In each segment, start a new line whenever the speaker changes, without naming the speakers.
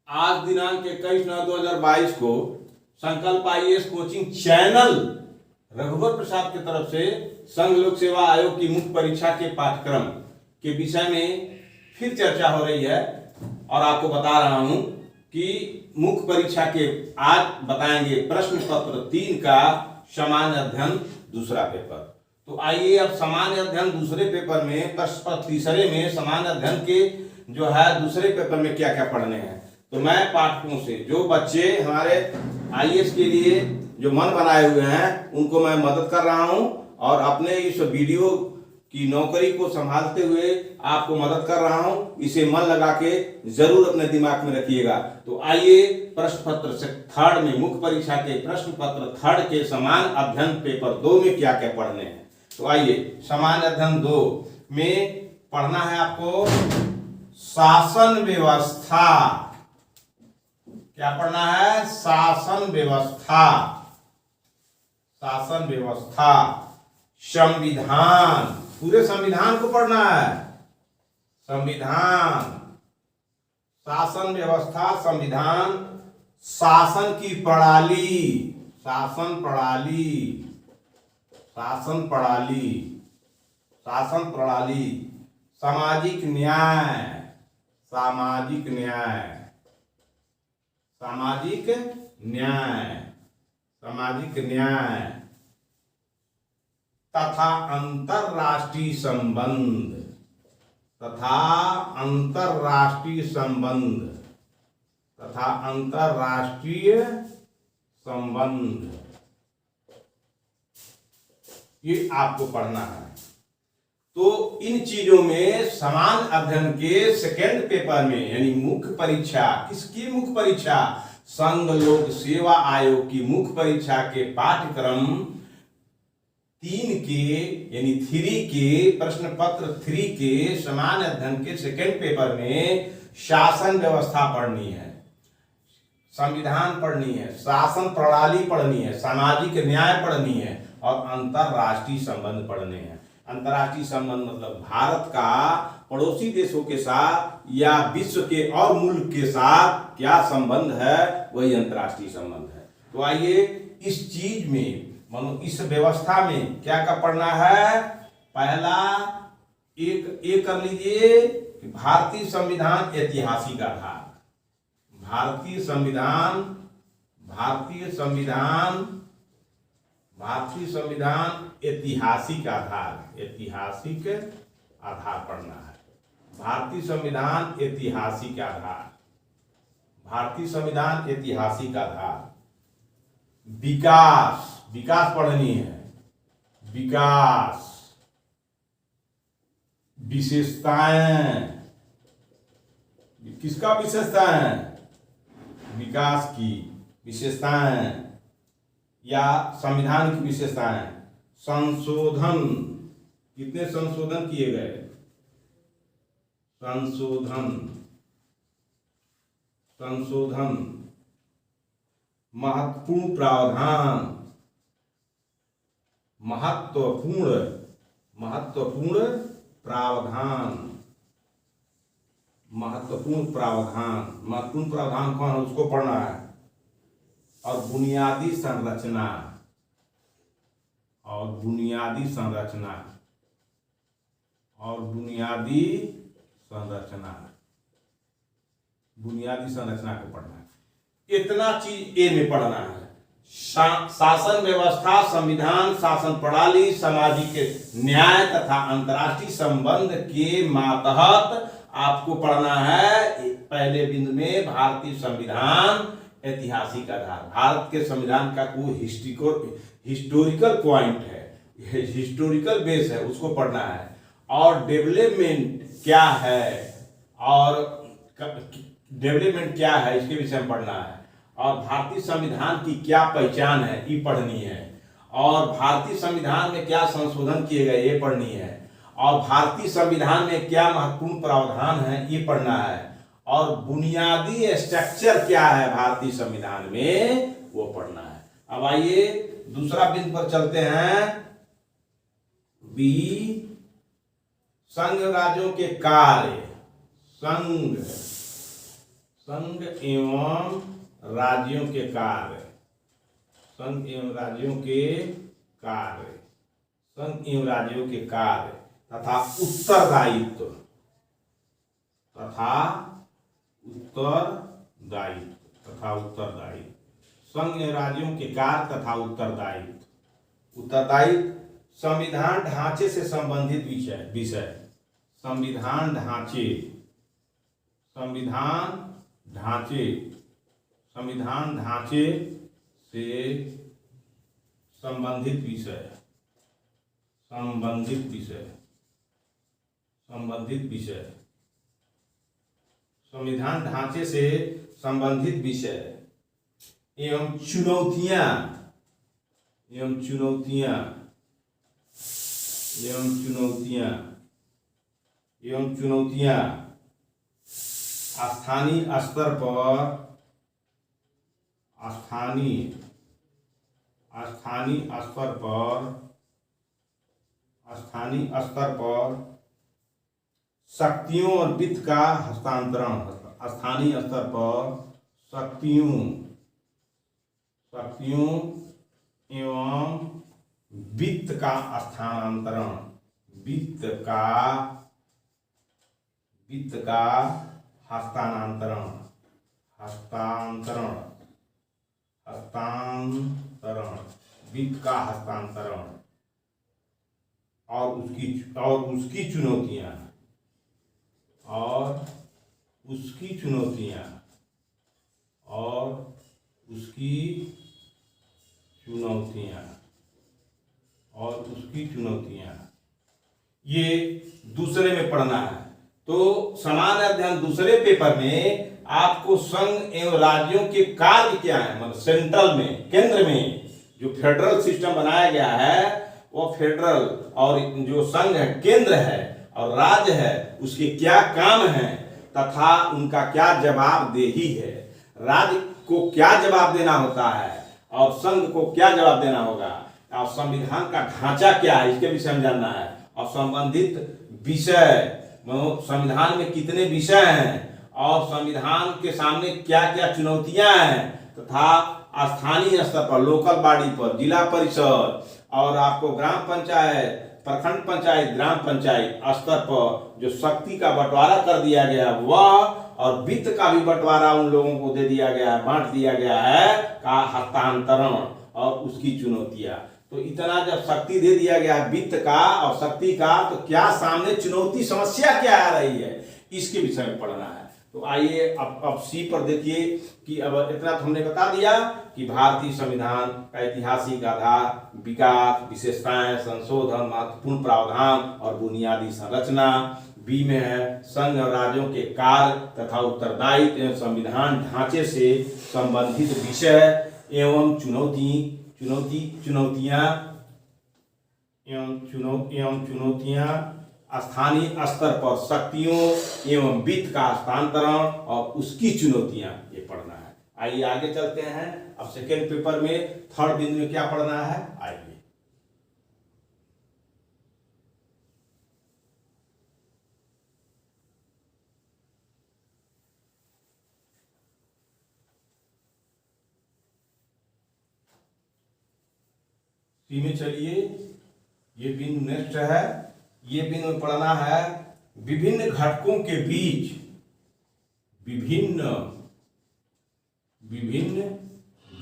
आज दिनांक 21/9/2022 को संकल्प आईएएस कोचिंग चैनल रघुवर प्रसाद की तरफ से संघ लोक सेवा आयोग की मुख्य परीक्षा के पाठ्यक्रम के विषय में फिर चर्चा हो रही है और आपको बता रहा हूं कि मुख्य परीक्षा के आज बताएंगे प्रश्न पत्र 3 का सामान्य अध्ययन दूसरा पेपर। तो आइए अब सामान्य अध्ययन दूसरे पेपर में प्रश्न पत्र तीसरे में सामान्य अध्ययन के जो है दूसरे पेपर में क्या क्या पढ़ने हैं। तो मैं पाठकों से जो बच्चे हमारे आईएएस के लिए जो मन बनाए हुए हैं उनको मैं मदद कर रहा हूं और अपने इस वीडियो की नौकरी को संभालते हुए आपको मदद कर रहा हूं। इसे मन लगा के जरूर अपने दिमाग में रखिएगा। तो आइए प्रश्न पत्र से थर्ड में मुख्य परीक्षा के प्रश्न पत्र थर्ड के समान अध्ययन पेपर 2 में क्या क्या पढ़ने हैं। तो आइए सामान्य अध्ययन 2 में पढ़ना है आपको शासन व्यवस्था। क्या पढ़ना है? शासन व्यवस्था। शासन व्यवस्था, संविधान, पूरे संविधान को पढ़ना है। संविधान, शासन व्यवस्था, संविधान, शासन की प्रणाली, शासन प्रणाली, शासन प्रणाली, शासन प्रणाली, सामाजिक न्याय, सामाजिक न्याय, सामाजिक न्याय, सामाजिक न्याय तथा अंतरराष्ट्रीय संबंध, तथा अंतरराष्ट्रीय संबंध, तथा अंतरराष्ट्रीय संबंध, ये आपको पढ़ना है। तो इन चीजों में समान अध्ययन के सेकेंड पेपर में यानी मुख्य परीक्षा, किसकी मुख्य परीक्षा? संघ लोक सेवा आयोग की मुख्य परीक्षा के पाठ्यक्रम 3 के यानी 3 के प्रश्न पत्र 3 के समान अध्ययन के सेकेंड पेपर में शासन व्यवस्था पढ़नी है, संविधान पढ़नी है, शासन प्रणाली पढ़नी है, सामाजिक न्याय पढ़नी है और अंतरराष्ट्रीय संबंध पढ़ने हैं। अंतरराष्ट्रीय संबंध मतलब भारत का पड़ोसी देशों के साथ या विश्व के और मुल्क के साथ क्या संबंध है, वही अंतरराष्ट्रीय संबंध है। तो आइए इस चीज में इस व्यवस्था में क्या क्या पढ़ना है। पहला एक कर लीजिए कि भारतीय संविधान ऐतिहासिक आधार, भारतीय संविधान, भारतीय संविधान, भारतीय संविधान ऐतिहासिक आधार, ऐतिहासिक आधार पढ़ना है। भारतीय संविधान ऐतिहासिक आधार, भारतीय संविधान ऐतिहासिक आधार। विकास, विकास पढ़नी है, विकास, विशेषताएं, किसका विशेषताएं? विकास की विशेषताएं या संविधान की विशेषताएं। संशोधन, कितने संशोधन किए गए? संशोधन, संशोधन, महत्वपूर्ण प्रावधान, महत्वपूर्ण, महत्वपूर्ण प्रावधान, महत्वपूर्ण प्रावधान, महत्वपूर्ण प्रावधान कौन है उसको पढ़ना है। और बुनियादी संरचना, और बुनियादी संरचना, और बुनियादी संरचना, बुनियादी संरचना को पढ़ना है। इतना चीज ए में पढ़ना है। शासन व्यवस्था, संविधान, शासन प्रणाली, सामाजिक न्याय तथा अंतरराष्ट्रीय संबंध के मातहत आपको पढ़ना है। पहले बिंदु में भारतीय संविधान ऐतिहासिक आधार, भारत के संविधान का कोई हिस्टोरिकल पॉइंट है, हिस्टोरिकल बेस है, उसको पढ़ना है। और डेवलपमेंट क्या है, और डेवलपमेंट क्या है इसके विषय में पढ़ना है। और भारतीय संविधान की क्या पहचान है ये पढ़नी है। और भारतीय संविधान में क्या संशोधन किए गए ये पढ़नी है। और भारतीय संविधान में क्या महत्वपूर्ण प्रावधान है ये पढ़ना है। और बुनियादी स्ट्रक्चर क्या है भारतीय संविधान में वो पढ़ना है। अब आइए दूसरा बिंदु पर चलते हैं। बी, संघ राज्यों के कार्य, संघ संघ एवं राज्यों के कार्य, संघ एवं राज्यों के कार्य, संघ एवं राज्यों के कार्य तथा उत्तरदायित्व, तथा उत्तरदायित्व, तथा उत्तरदायित्व, संघ एवं राज्यों के कार्य तथा उत्तरदायित्व। उत्तरदायित्व संविधान ढांचे से संबंधित विषय, संविधान ढांचे, संविधान ढांचे, संविधान ढांचे से संबंधित विषय, संबंधित विषय, संबंधित विषय, संविधान ढांचे से संबंधित विषय एवं चुनौतियां, एवं चुनौतियां, एवं चुनौतियां, एवं चुनौतियां स्थानीय स्तर पर, स्थानीय स्तर पर, स्थानीय स्तर पर शक्तियों और वित्त का हस्तांतरण, स्थानीय स्तर पर शक्तियों, शक्तियों एवं वित्त का हस्तांतरण, वित्त का हस्तांतरण, हस्तांतरण, हस्तांतरण, वित्त का हस्तांतरण और उसकी चुनौतियां, और उसकी चुनौतियां, और उसकी चुनौतियां, और उसकी चुनौतियां, ये दूसरे में पढ़ना है। तो सामान्य अध्ययन दूसरे पेपर में आपको संघ एवं राज्यों के कार्य क्या है, मतलब सेंट्रल में, केंद्र में जो फेडरल सिस्टम बनाया गया है वो फेडरल, और जो संघ है केंद्र है, और राज्य है उसके क्या काम है तथा उनका क्या जवाबदेही है, राज्य को क्या जवाब देना होता है और संघ को क्या जवाब देना होगा, और संविधान का ढांचा क्या है इसके विषय में जानना है, और संबंधित विषय, संविधान में कितने विषय हैं और संविधान के सामने क्या क्या चुनौतियां हैं, तथा स्थानीय स्तर पर, लोकल बॉडी पर, जिला परिषद और आपको ग्राम पंचायत, प्रखंड पंचायत, ग्राम पंचायत स्तर पर जो शक्ति का बंटवारा कर दिया गया वह, और वित्त का भी बंटवारा उन लोगों को दे दिया गया है, बांट दिया गया है, का हस्तांतरण और उसकी चुनौतियां। तो इतना जब शक्ति दे दिया गया वित्त का और शक्ति का, तो क्या सामने चुनौती, समस्या क्या आ रही है, इसके विषय में पढ़ना है। तो आइए अब सी पर देखिए कि अब इतना तो हमने बता दिया कि भारतीय संविधान का ऐतिहासिक आधार, विकास, विशेषताएं, संशोधन, महत्वपूर्ण प्रावधान और बुनियादी संरचना। बी में है संघ और राज्यों के कार्य तथा उत्तरदायित्व एवं संविधान ढांचे से संबंधित विषय एवं चुनौतियां एवं चुनौतियां, स्थानीय स्तर पर शक्तियों एवं वित्त का हस्तांतरण और उसकी चुनौतियां, ये पढ़ना है। आइए आगे चलते हैं। अब सेकेंड पेपर में थर्ड बिंदु में क्या पढ़ना है, आइए। सी में चलिए, ये बिंदु नेक्स्ट है। ये बिंदु में पढ़ना है विभिन्न घटकों के बीच, विभिन्न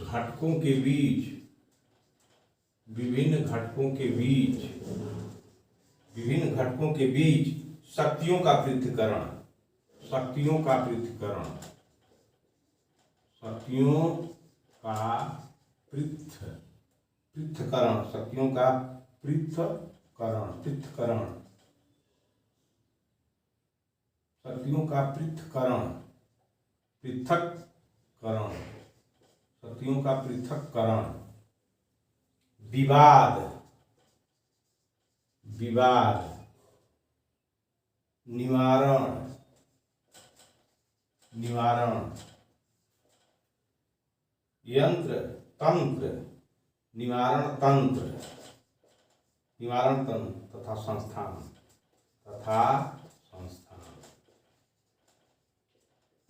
घटकों के बीच, विभिन्न घटकों के बीच, विभिन्न घटकों के बीच शक्तियों का पृथक्करण, शक्तियों का पृथक्करण, शक्तियों का पृथक्करण, शक्तियों का पृथक्करण, शक्तियों का पृथक्करण, शक्तियों का पृथक्करण, विवाद, निवारण, यंत्र तंत्र, निवारण तंत्र तथा संस्थान,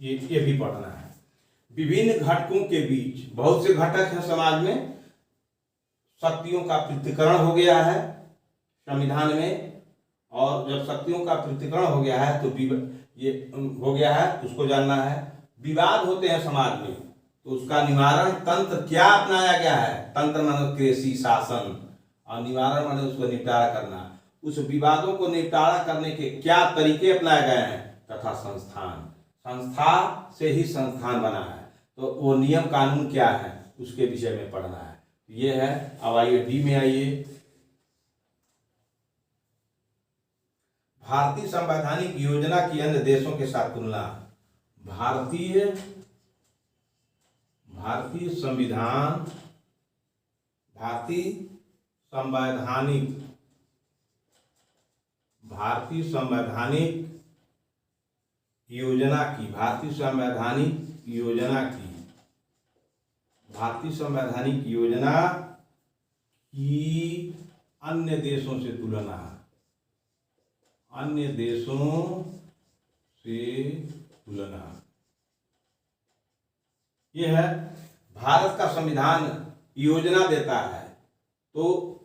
ये भी पढ़ना है। विभिन्न घटकों के बीच, बहुत से घटक हैं समाज में, शक्तियों का पृथक्करण हो गया है संविधान में, और जब शक्तियों का पृथक्करण हो गया है तो ये हो गया है, उसको जानना है। विवाद होते हैं समाज में, तो उसका निवारण तंत्र क्या अपनाया गया है। तंत्र माने कृषि शासन, और निवारण माने उसको निपटारा करना। उस विवादों को निपटारा करने के क्या तरीके अपनाए गए हैं, तथा संस्था से ही संस्थान बना है, तो वो नियम कानून क्या है उसके विषय में पढ़ना है। ये है। अब आइए डी में आइए। भारतीय संवैधानिक योजना की अन्य देशों के साथ तुलना। भारतीय संवैधानिक योजना की अन्य देशों से तुलना। यह है। भारत का संविधान योजना देता है, तो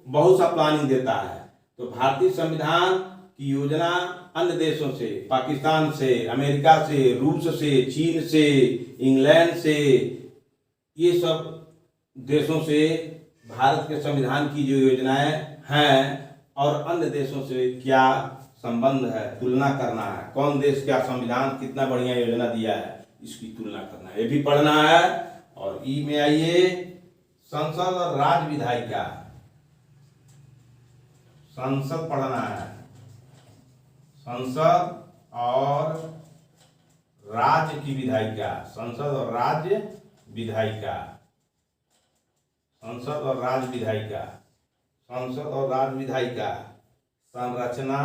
बहुत सा प्लानिंग देता है। तो भारतीय संविधान की योजना अन्य देशों से, पाकिस्तान से, अमेरिका से, रूस से, चीन से, इंग्लैंड से, ये सब देशों से भारत के संविधान की जो योजनाएं हैं और अन्य देशों से क्या संबंध है, तुलना करना है। कौन देश क्या संविधान कितना बढ़िया योजना दिया है, इसकी तुलना करना है, ये भी पढ़ना है। और ई में आइए। संसद और राज्य विधायिका। संसद पढ़ना है। संसद और राज्य की विधायिका। संसद और राज्य विधायिका। संसद और राज्य विधायिका। संसद और राज्य विधायिका। संरचना।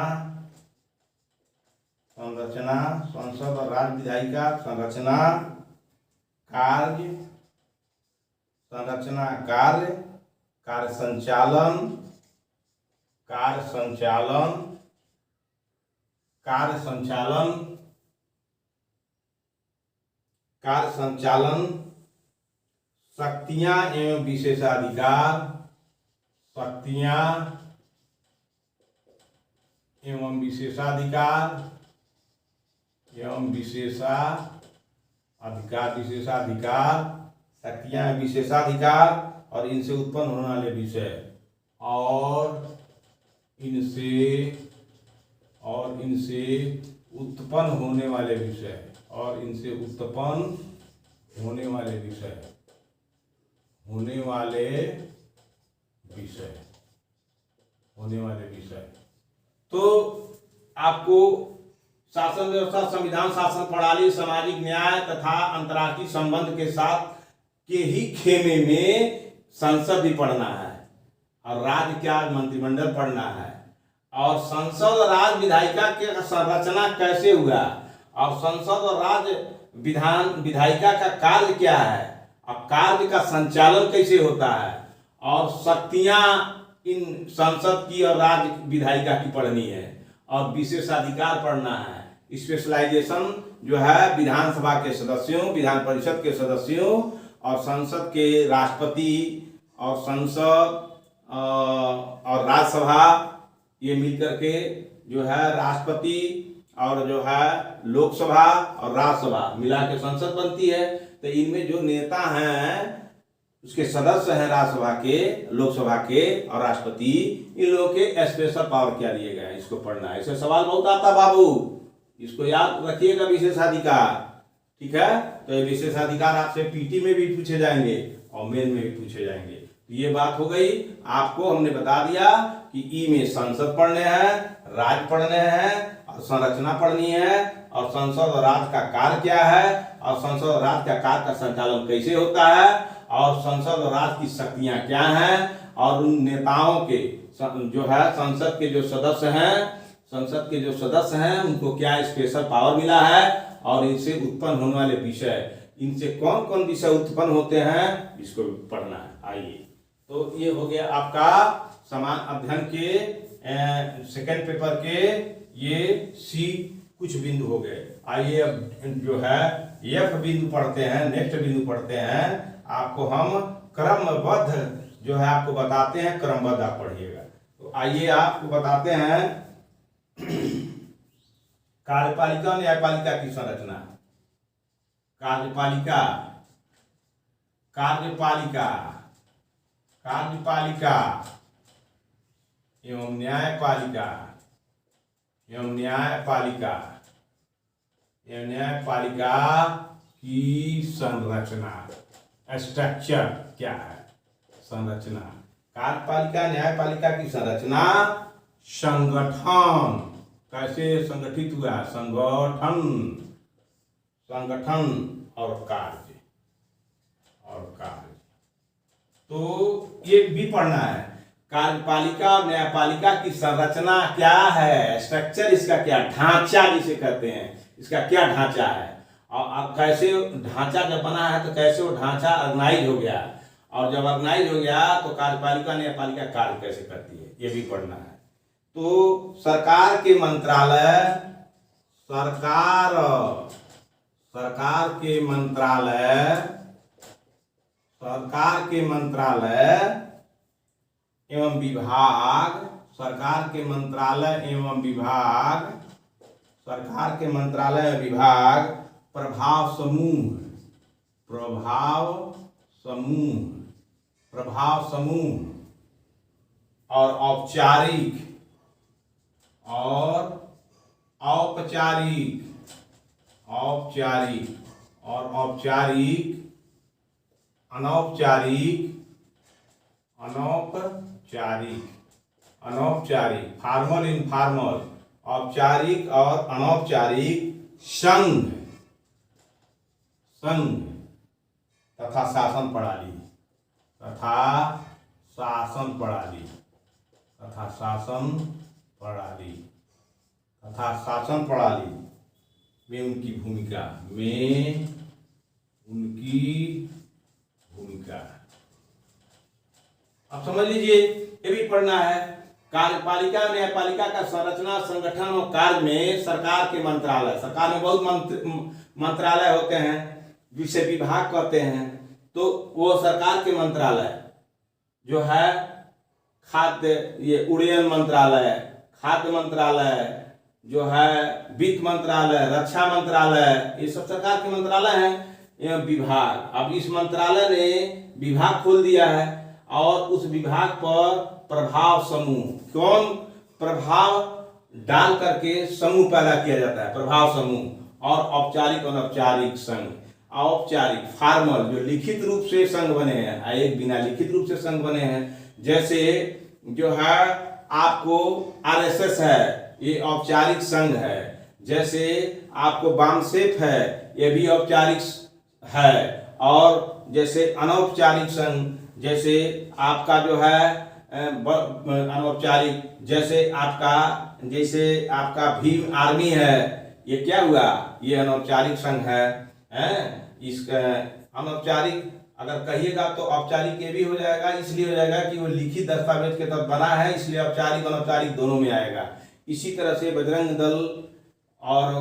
संसद और राज्य विधायिका। संरचना, कार्य, कार्य संचालन, शक्तियां एवं विशेषाधिकार। शक्तियां विशेषाधिकार और इनसे उत्पन्न होने वाले विषय। उत्पन्न होने वाले विषय। तो आपको शासन व्यवस्था, संविधान, शासन प्रणाली, सामाजिक न्याय तथा अंतर्राष्ट्रीय संबंध के साथ के ही खेमे में संसद भी पढ़ना है, और राज्य क्या मंत्रिमंडल पढ़ना है, और संसद और राज्य विधायिका के संरचना कैसे हुआ, और संसद और राज्य विधायिका का कार्य क्या है, और कार्य का संचालन कैसे होता है, और शक्तियां इन संसद की और राज्य विधायिका की पढ़नी है, और विशेषाधिकार पढ़ना है। स्पेशलाइजेशन जो है विधानसभा के सदस्यों, विधान परिषद के सदस्यों और संसद के राष्ट्रपति और संसद और राज्यसभा, ये मिलकर के जो है राष्ट्रपति और जो है लोकसभा और राज्यसभा मिला के संसद बनती है। तो इनमें जो नेता हैं, उसके सदस्य हैं राज्यसभा के, लोकसभा के और राष्ट्रपति, इन लोगों के स्पेशल पावर क्या दिए गए हैं, इसको पढ़ना है। इससे सवाल बहुत आता बाबू, इसको याद रखिएगा। विशेषाधिकार, ठीक है। तो ये विशेषाधिकार आपसे पीटी में भी पूछे जाएंगे और मेन में भी पूछे जाएंगे। तो ये बात हो गई। आपको हमने बता दिया कि ई में संसद पढ़ने हैं, राज्य पढ़ने हैं, और संरचना पढ़नी है, और संसद और राज्य का कार्य क्या है, और संसद और राज्य का कार्य का संचालन कैसे होता है, और संसद और राज्य की शक्तियां क्या हैं, और उन नेताओं के जो है संसद के जो सदस्य हैं उनको क्या स्पेशल पावर मिला है, और इनसे उत्पन्न होने वाले विषय, इनसे कौन कौन विषय उत्पन्न होते हैं, इसको पढ़ना है। आइए, तो ये हो गया आपका समान अध्ययन के सेकंड पेपर के ये सी कुछ बिंदु हो गए। आइए अब जो है एफ बिंदु पढ़ते हैं, नेक्स्ट बिंदु पढ़ते हैं। आपको हम क्रमबद्ध जो है आपको बताते हैं, क्रमबद्ध आप पढ़िएगा। तो आइए आपको बताते हैं कार्यपालिका और न्यायपालिका की संरचना। कार्यपालिका, कार्यपालिका, कार्यपालिका एवं न्यायपालिका, एवं न्यायपालिका, एवं न्यायपालिका की संरचना, स्ट्रक्चर क्या है, संरचना। कार्यपालिका न्यायपालिका की संरचना, संगठन, कैसे संगठित हुआ, संगठन, संगठन और कार्य, और कार्य। तो ये भी पढ़ना है, कार्यपालिका और न्यायपालिका की संरचना क्या है, स्ट्रक्चर इसका क्या, ढांचा जिसे कहते हैं, इसका क्या ढांचा है, और अब कैसे ढांचा जब बना है तो कैसे वो ढांचा ऑर्गेनाइज हो गया, और जब ऑर्गेनाइज हो गया तो कार्यपालिका न्यायपालिका कार्य कैसे करती है, ये भी पढ़ना है। तो सरकार के मंत्रालय, सरकार, सरकार के मंत्रालय, सरकार के मंत्रालय एवं विभाग, सरकार के मंत्रालय एवं विभाग, सरकार के मंत्रालय एवं विभाग, प्रभाव समूह, प्रभाव समूह, प्रभाव समूह और औपचारिक और औपचारिक, औपचारिक और औपचारिक, अनौपचारिक, अनौपचारिक, अनौपचारिक, फॉर्मल इनफॉर्मल, औपचारिक और अनौपचारिक संघ, संघ तथा शासन प्रणाली, तथा शासन प्रणाली, तथा शासन प्रणाली, तथा शासन प्रणाली में उनकी भूमिका, में उनकी भूमिका। अब समझ लीजिए, ये भी पढ़ना है। कार्यपालिका न्यायपालिका का संरचना, संगठन और कार्य में सरकार के मंत्रालय, सरकार में बहुत मंत्रालय होते हैं जिसे विभाग कहते हैं। तो वो सरकार के मंत्रालय जो है, खाद्य, ये उड़यन मंत्रालय, खाद्य मंत्रालय जो है, वित्त मंत्रालय, रक्षा मंत्रालय, ये सब सरकार के मंत्रालय हैं। यह विभाग, अब इस मंत्रालय ने विभाग खोल दिया है और उस विभाग पर प्रभाव समूह, कौन प्रभाव डाल करके समूह पैदा किया जाता है, प्रभाव समूह और औपचारिक और अनौपचारिक संघ। औपचारिक फॉर्मल जो लिखित रूप से संघ बने हैं, एक बिना लिखित रूप से संघ बने हैं, जैसे जो है आपको आरएसएस है, ये औपचारिक संघ है। जैसे आपको बामसेफ है, ये भी औपचारिक है। और जैसे अनौपचारिक संघ, जैसे आपका जो है अनौपचारिक, जैसे आपका भीम आर्मी है, ये क्या हुआ, ये अनौपचारिक संघ है। इसका अनौपचारिक अगर कहिएगा तो औपचारिक ये भी हो जाएगा, इसलिए हो जाएगा कि वो लिखित दस्तावेज के तहत बना है, इसलिए औपचारिक अनौपचारिक दोनों में आएगा। इसी तरह से बजरंग दल और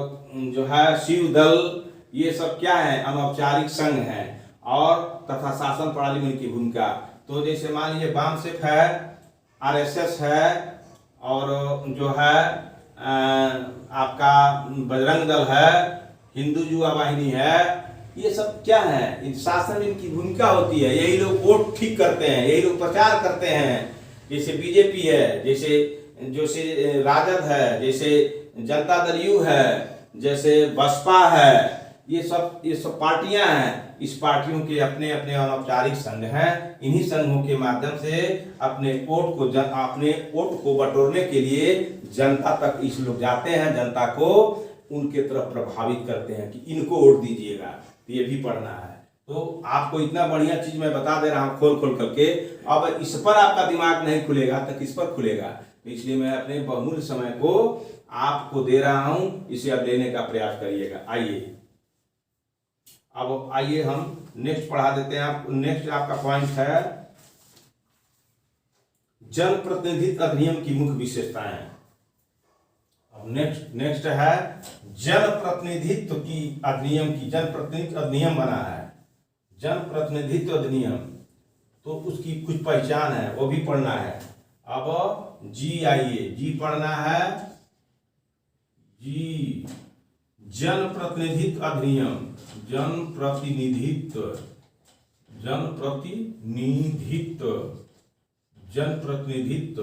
जो है शिव दल, ये सब क्या है, अनौपचारिक संघ है। और तथा शासन प्रणाली में उनकी भूमिका, तो जैसे मान लीजिए बामसेफ है, आरएसएस है, और जो है आपका बजरंग दल है, हिंदू युवा वाहिनी है, ये सब क्या है, शासन में इनकी भूमिका होती है। यही लोग वोट ठीक करते हैं, यही लोग प्रचार करते हैं। जैसे बीजेपी है, जैसे राजद है, जैसे जनता दल यू है, जैसे बसपा है, ये सब पार्टियां हैं। इस पार्टियों के अपने अपने अनौपचारिक संघ हैं। इन्हीं संघों के माध्यम से अपने वोट को बटोरने के लिए जनता तक इस लोग जाते हैं, जनता को उनके तरफ प्रभावित करते हैं कि इनको वोट दीजिएगा। तो ये भी पढ़ना है। तो आपको इतना बढ़िया चीज मैं बता दे रहा हूँ खोल खोल करके। अब इस पर आपका दिमाग नहीं खुलेगा तो किस पर खुलेगा? तो इसलिए मैं अपने बहुमूल्य समय को आपको दे रहा हूँ, इसे अब लेने का प्रयास करिएगा। आइए अब आइए हम नेक्स्ट पढ़ा देते हैं। आप नेक्स्ट आपका पॉइंट है जनप्रतिनिधित्व अधिनियम की मुख्य विशेषताएं। अब नेक्स्ट है जनप्रतिनिधित्व की अधिनियम की, जनप्रतिनिधित्व अधिनियम बना है, जनप्रतिनिधित्व अधिनियम, तो उसकी कुछ पहचान है, वो भी पढ़ना है। अब जी आइए, जी पढ़ना है, जी जनप्रतिनिधित्व अधिनियम, जनप्रतिनिधित्व, जनप्रतिनिधित्व, जनप्रतिनिधित्व,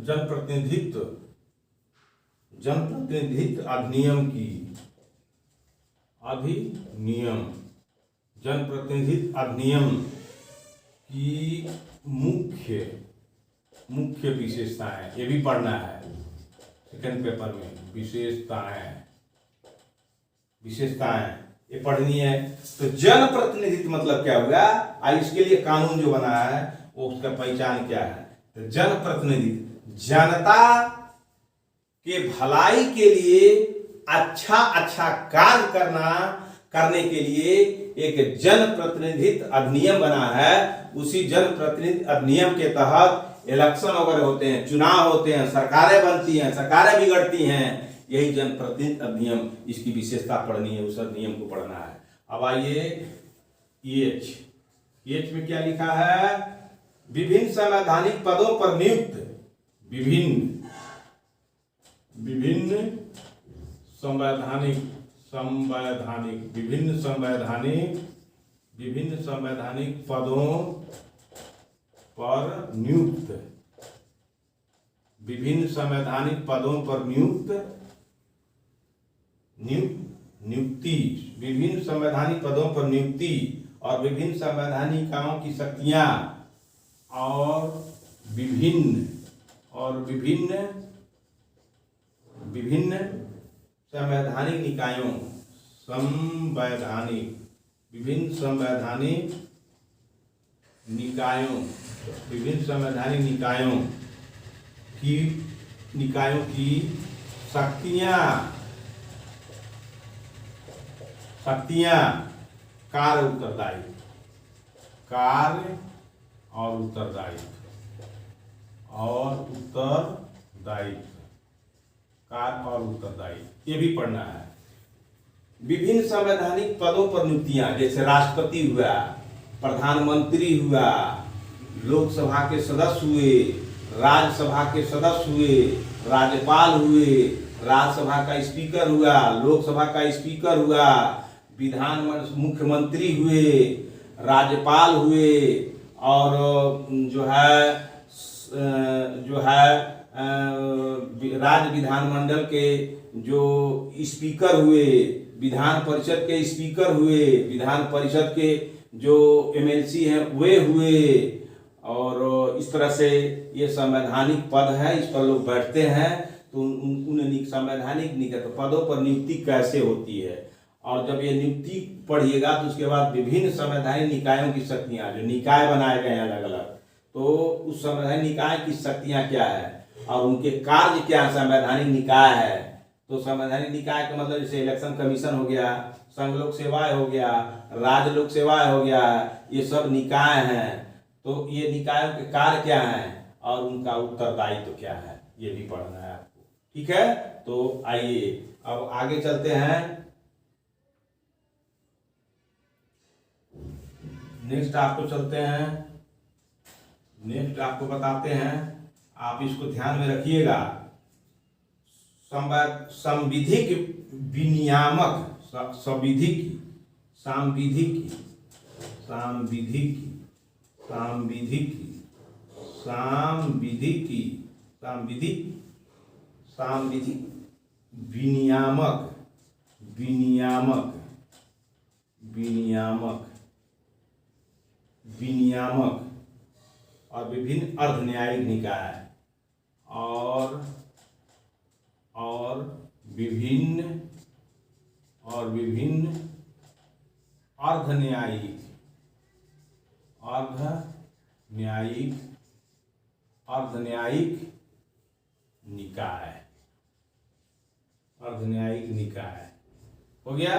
जनप्रतिनिधित्व, जनप्रतिनिधित्व अधिनियम की, अधिनियम, जनप्रतिनिधित्व अधिनियम की मुख्य विशेषताएं, ये भी पढ़ना है सेकंड पेपर में। विशेषताएं ये पढ़नी है। तो जनप्रतिनिधित्व मतलब क्या हुआ, इसके लिए कानून जो बना है वो उसका पहचान क्या है। तो जनप्रतिनिधित्व, जनता के भलाई के लिए अच्छा कार्य करने के लिए एक जनप्रतिनिधित्व अधिनियम बना है। उसी जनप्रतिनिधित्व अधिनियम के तहत इलेक्शन वगैरह होते हैं, चुनाव होते हैं, सरकारें बनती हैं, सरकारें बिगड़ती हैं, यही जनप्रतिनिधित्व अधिनियम, इसकी विशेषता पढ़नी है, उस अधिनियम को पढ़ना है। अब आइए एच में क्या लिखा है, विभिन्न संवैधानिक पदों पर नियुक्त, विभिन्न संवैधानिक पदों पर नियुक्त, विभिन्न संवैधानिक पदों पर नियुक्ति, विभिन्न संवैधानिक पदों पर नियुक्ति और विभिन्न संवैधानिक निकायों की शक्तियां और विभिन्न संवैधानिक निकायों, विभिन्न संवैधानिक निकायों की शक्तियां, कार्य और उत्तरदायित्व, ये भी पढ़ना है। विभिन्न संवैधानिक पदों पर नियुक्तियां, जैसे राष्ट्रपति हुआ, प्रधानमंत्री हुआ, लोकसभा के सदस्य हुए, राज्यसभा के सदस्य हुए, राज्यपाल हुए, राज्यसभा का स्पीकर हुआ, लोकसभा का स्पीकर हुआ, मुख्यमंत्री हुए, राज्यपाल हुए, और राज्य विधानमंडल के जो स्पीकर हुए, विधान परिषद के स्पीकर हुए, विधान परिषद के जो एमएलसी हैं वे हुए, और इस तरह से ये संवैधानिक पद है, इस पर लोग बैठते हैं। तो उन संवैधानिक पदों पर नियुक्ति कैसे होती है, और जब ये नियुक्ति पढ़िएगा तो उसके बाद विभिन्न संवैधानिक निकायों की शक्तियां, जो निकाय बनाए गए हैं अलग अलग, तो उस संवैधानिक निकाय की शक्तियां क्या है और उनके कार्य क्या है। संवैधानिक निकाय है तो संवैधानिक निकाय का मतलब जैसे इलेक्शन कमीशन हो गया, संघ लोक सेवाएं हो गया, राज्य लोक सेवाएं हो गया, ये सब निकाय हैं। तो ये निकायों के कार्य क्या हैं और उनका उत्तरदायित्व क्या है, ये भी पढ़ना है आपको। ठीक है, तो आइए अब आगे चलते हैं। नेक्स्ट आपको बताते हैं, आप इसको ध्यान में रखिएगा। संविधिक विनियामक, सांविधिक विनियामक और विभिन्न अर्ध न्यायिक निकाय और विभिन्न अर्ध न्यायिक निकाय हो गया।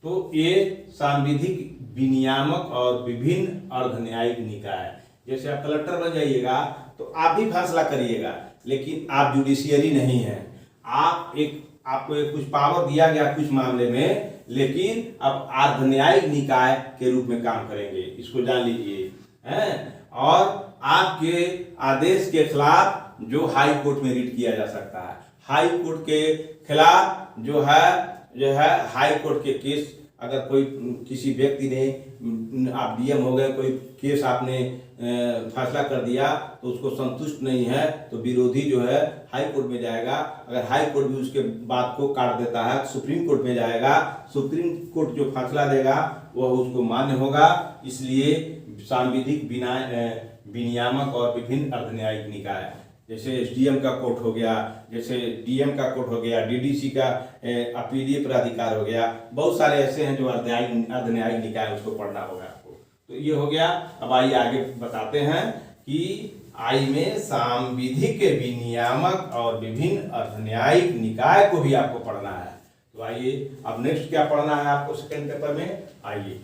तो ये सांविधिक विनियामक और विभिन्न अर्ध न्यायिक निकाय, जैसे आप कलेक्टर बन जाइएगा तो आप भी फैसला करिएगा, लेकिन आप जुडिशियरी नहीं हैं, आप एक आपको एक कुछ पावर दिया गया कुछ मामले में, लेकिन अब अर्ध न्यायिक निकाय के रूप में काम करेंगे, इसको जान लीजिए हैं। और आपके आदेश के खिलाफ जो हाई कोर्ट में रिट किया जा सकता है, हाई कोर्ट के खिलाफ जो है हाई कोर्ट के केस, अगर कोई किसी व्यक्ति ने, आप डीएम हो गए, कोई केस आपने फैसला कर दिया तो उसको संतुष्ट नहीं है तो विरोधी जो है हाई कोर्ट में जाएगा। अगर हाई कोर्ट भी उसके बात को काट देता है तो सुप्रीम कोर्ट में जाएगा, सुप्रीम कोर्ट जो फैसला देगा वह उसको मान्य होगा। इसलिए सांविधिक विनियामक और विभिन्न अर्धन्यायिक निकाय, जैसे एसडीएम का कोर्ट हो गया, जैसे डीएम का कोर्ट हो गया, डीडीसी का अपीलीय प्राधिकार हो गया, बहुत सारे ऐसे हैं जो अर्धन्यायिक निकाय, उसको पढ़ना होगा आपको। तो ये हो गया। अब आइए आगे बताते हैं कि आई में सांविधिक विनियामक और विभिन्न अर्धन्यायिक निकाय को भी आपको पढ़ना है। तो आइए अब नेक्स्ट क्या पढ़ना है आपको सेकेंड पेपर में। आइए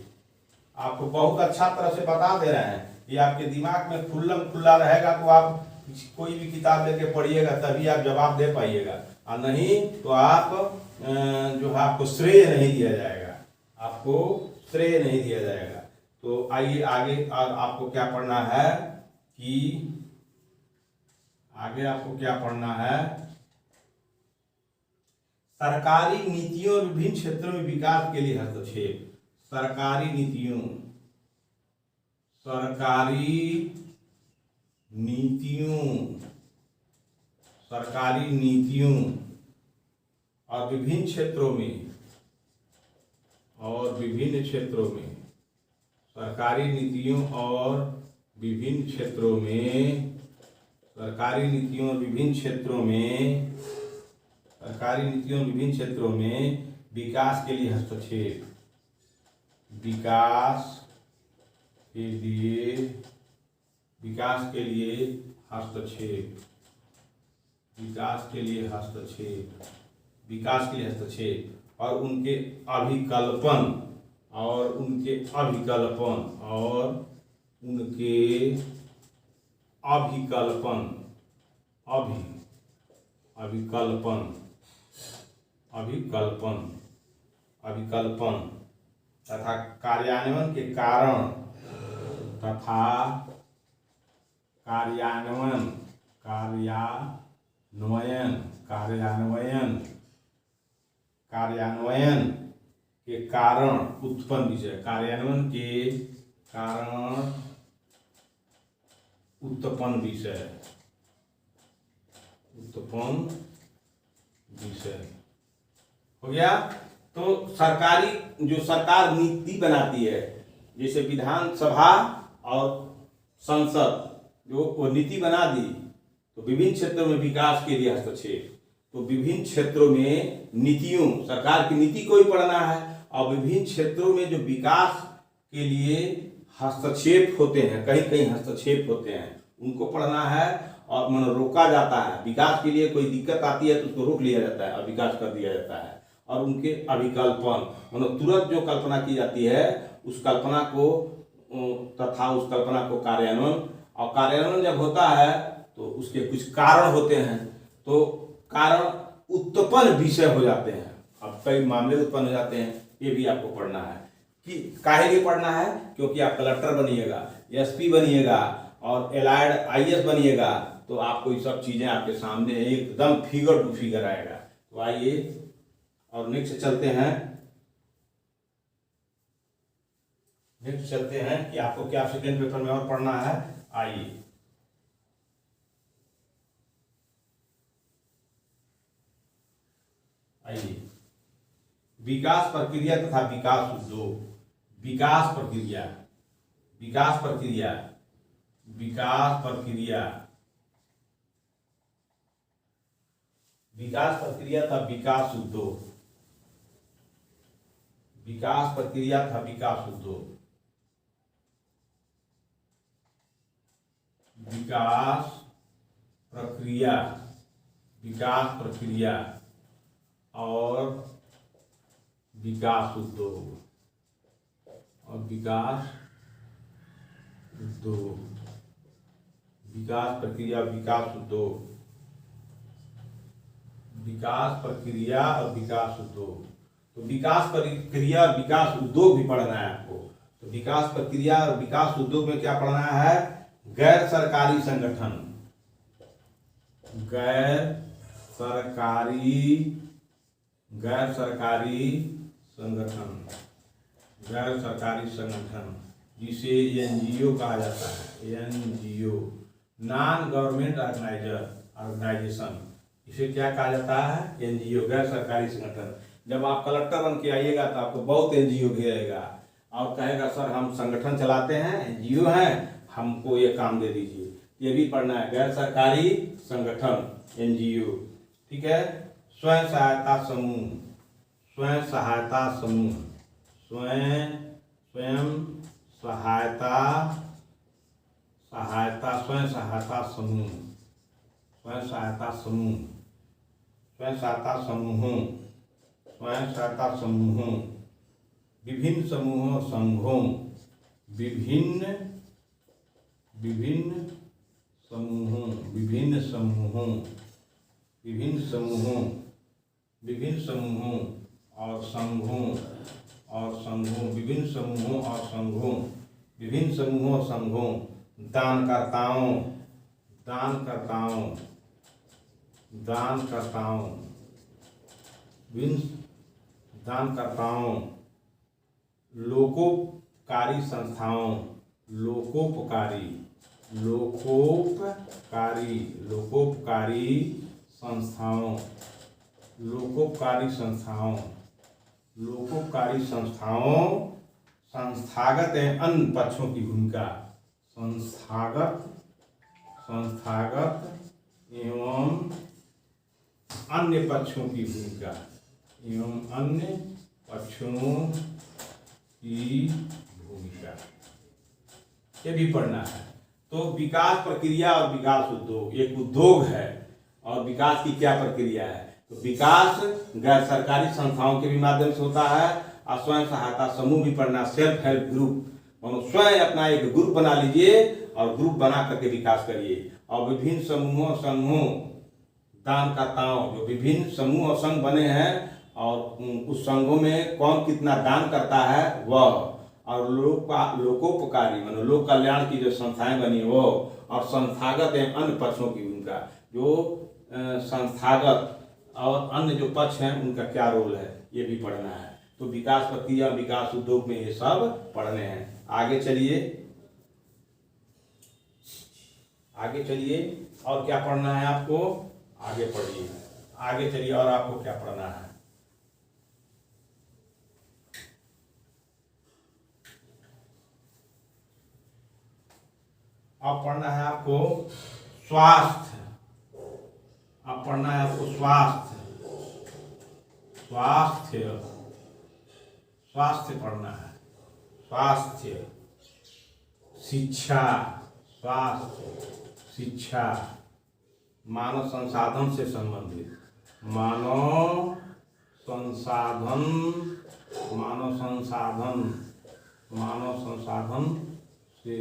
आपको बहुत अच्छा तरह से बता दे रहे हैं, ये आपके दिमाग में खुला रहेगा तो आप कोई भी किताब लेके पढ़िएगा तभी आप जवाब दे पाइएगा, और नहीं तो आप जो है आपको श्रेय नहीं दिया जाएगा, आपको श्रेय नहीं दिया जाएगा। तो आइए आगे आपको क्या पढ़ना है कि आगे आपको क्या पढ़ना है, सरकारी नीतियों और विभिन्न क्षेत्रों में विकास के लिए हस्तक्षेप। सरकारी नीतियों और विभिन्न क्षेत्रों में सरकारी नीतियों और विभिन्न क्षेत्रों में विकास के लिए हस्तक्षेप। विकास के लिए हस्तक्षेप और उनके अभिकल्पन तथा कार्यान्वयन के कारण उत्पन्न विषय हो गया। तो सरकार नीति बनाती है, जैसे विधानसभा और संसद जो वो नीति बना दी, तो विभिन्न क्षेत्रों में विकास के लिए हस्तक्षेप। तो विभिन्न क्षेत्रों में नीतियों, सरकार की नीति को ही पढ़ना है, और विभिन्न क्षेत्रों में जो विकास के लिए हस्तक्षेप होते हैं, कहीं कहीं हस्तक्षेप होते हैं, उनको पढ़ना है। और मन रोका जाता है, विकास के लिए कोई दिक्कत आती है तो उसको रोक लिया जाता है और विकास कर दिया जाता है। और उनके अभिकल्पन, मतलब तुरंत जो कल्पना की जाती है उस कल्पना को कार्यान्वयन, और कार्यान्वयन जब होता है तो उसके कुछ कारण होते हैं, तो कारण उत्पन्न विषय हो जाते हैं। अब कई मामले उत्पन्न हो जाते हैं, ये भी आपको पढ़ना है। कि काहे लिए पढ़ना है, क्योंकि आप कलेक्टर बनिएगा, एसपी बनिएगा और एलाइड आईएएस बनिएगा, तो आपको ये सब चीजें आपके सामने एकदम फिगर टू फिगर आएगा। तो आइए और नेक्स्ट चलते हैं कि आपको क्या सेकेंड पेपर में और पढ़ना है। आइए विकास प्रक्रिया तथा विकास उद्योग। विकास प्रक्रिया तथा विकास उद्योग। विकास प्रक्रिया तथा विकास उद्योग। विकास प्रक्रिया और विकास उद्योग। विकास प्रक्रिया विकास उद्योग। विकास प्रक्रिया और विकास उद्योग। तो विकास प्रक्रिया और विकास उद्योग भी पढ़ना है आपको। तो विकास प्रक्रिया और विकास उद्योग में क्या पढ़ना है? गैर सरकारी संगठन, गैर सरकारी संगठन, गैर सरकारी संगठन जिसे एनजीओ कहा जाता है। एनजीओ, नॉन गवर्नमेंट ऑर्गेनाइजेशन, इसे क्या कहा जाता है? एनजीओ, गैर सरकारी संगठन। जब आप कलेक्टर बन के आइएगा तो आपको बहुत एनजीओ घेरेगा और कहेगा सर हम संगठन चलाते हैं, एनजीओ हैं, हमको ये काम दे दीजिए। ये भी पढ़ना है, गैर सरकारी संगठन, एनजीओ। ठीक है। स्वयं सहायता समूह, स्वयं सहायता समूह, स्वयं सहायता स्वयं सहायता समूह, स्वयं सहायता समूह, स्वयं सहायता समूहों, स्वयं सहायता समूहों, विभिन्न समूहों संघों, विभिन्न समूहों, विभिन्न समूहों, विभिन्न समूहों, विभिन्न समूहों और संघों विभिन्न समूहों और संघों, विभिन्न समूहों और संघों, दानकर्ताओं, विभिन्न दानकर्ताओं, लोकोपकारी संस्थाओं, लोकोपकारी संस्थाओं, संस्थागत एवं अन्य पक्षों की भूमिका, संस्थागत एवं अन्य पक्षों की भूमिका, ये भी पढ़ना है। तो विकास प्रक्रिया और विकास उद्योग, एक उद्योग है और विकास की क्या प्रक्रिया है? तो विकास गैर सरकारी संस्थाओं के भी माध्यम से होता है और स्वयं सहायता समूह भी पढ़ना, सेल्फ हेल्प ग्रुप, मतलब स्वयं अपना एक ग्रुप बना लीजिए और ग्रुप बना करके विकास करिए। और विभिन्न समूहों संघों, दानकर्ताओं, जो विभिन्न समूह और संघ बने हैं और उस संघों में कौन कितना दान करता है वह, और लोकोपकारी मतलब लोक कल्याण की जो संस्थाएं बनी वो, और संस्थागत एवं अन्य पक्षों की भूमिका, जो संस्थागत और अन्य जो पक्ष हैं उनका क्या रोल है, ये भी पढ़ना है। तो विकास प्रक्रिया, विकास उद्योग में ये सब पढ़ने हैं। आगे चलिए और क्या पढ़ना है आपको? आगे पढ़िए, आगे चलिए और आपको क्या पढ़ना है? अब पढ़ना है आपको स्वास्थ्य। अब पढ़ना है आपको स्वास्थ्य पढ़ना है। स्वास्थ्य, शिक्षा, मानव संसाधन से संबंधित, मानव संसाधन से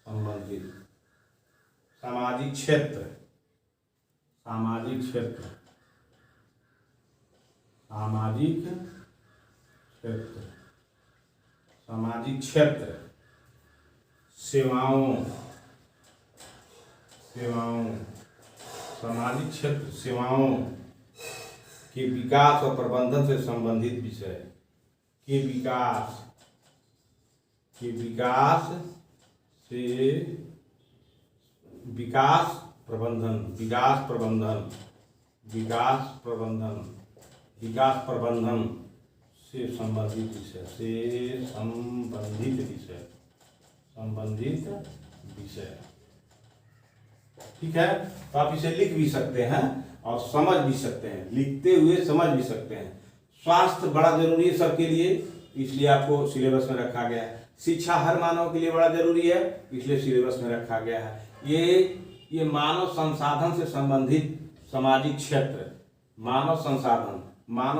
संबंधित, सामाजिक क्षेत्र, सेवाओं, सामाजिक क्षेत्र सेवाओं के विकास और प्रबंधन से संबंधित विषय, विकास प्रबंधन से संबंधित विषय। ठीक है। तो आप इसे लिख भी सकते हैं और समझ भी सकते हैं, लिखते हुए समझ भी सकते हैं। स्वास्थ्य बड़ा जरूरी है सबके लिए, इसलिए आपको सिलेबस में रखा गया है। शिक्षा हर मानव के लिए बड़ा जरूरी है, इसलिए सिलेबस में रखा गया है। ये मानव संसाधन से संबंधित सामाजिक क्षेत्र, मानव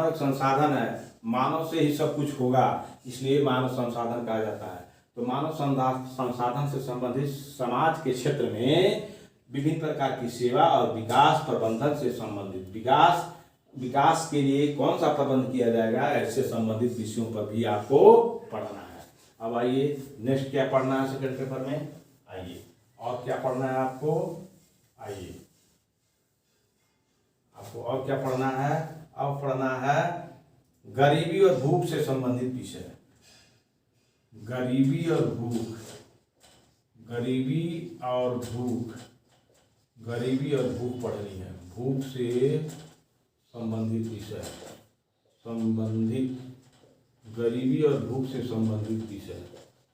एक संसाधन है, मानव से ही सब कुछ होगा, इसलिए मानव संसाधन कहा जाता है। तो मानव संसाधन से संबंधित समाज के क्षेत्र में विभिन्न प्रकार की सेवा और विकास प्रबंधन से संबंधित विकास के लिए कौन सा प्रबंध किया जाएगा, ऐसे संबंधित विषयों पर भी आपको पढ़ना है। अब आइए नेक्स्ट क्या पढ़ना है सेकंड पेपर में, आइए और क्या पढ़ना है आपको, आइए आपको और क्या पढ़ना है। अब पढ़ना है गरीबी और भूख से संबंधित विषय। गरीबी और भूख, गरीबी और भूख, गरीबी और भूख पढ़नी है। भूख से संबंधित विषय, संबंधित गरीबी और भूख से संबंधित विषय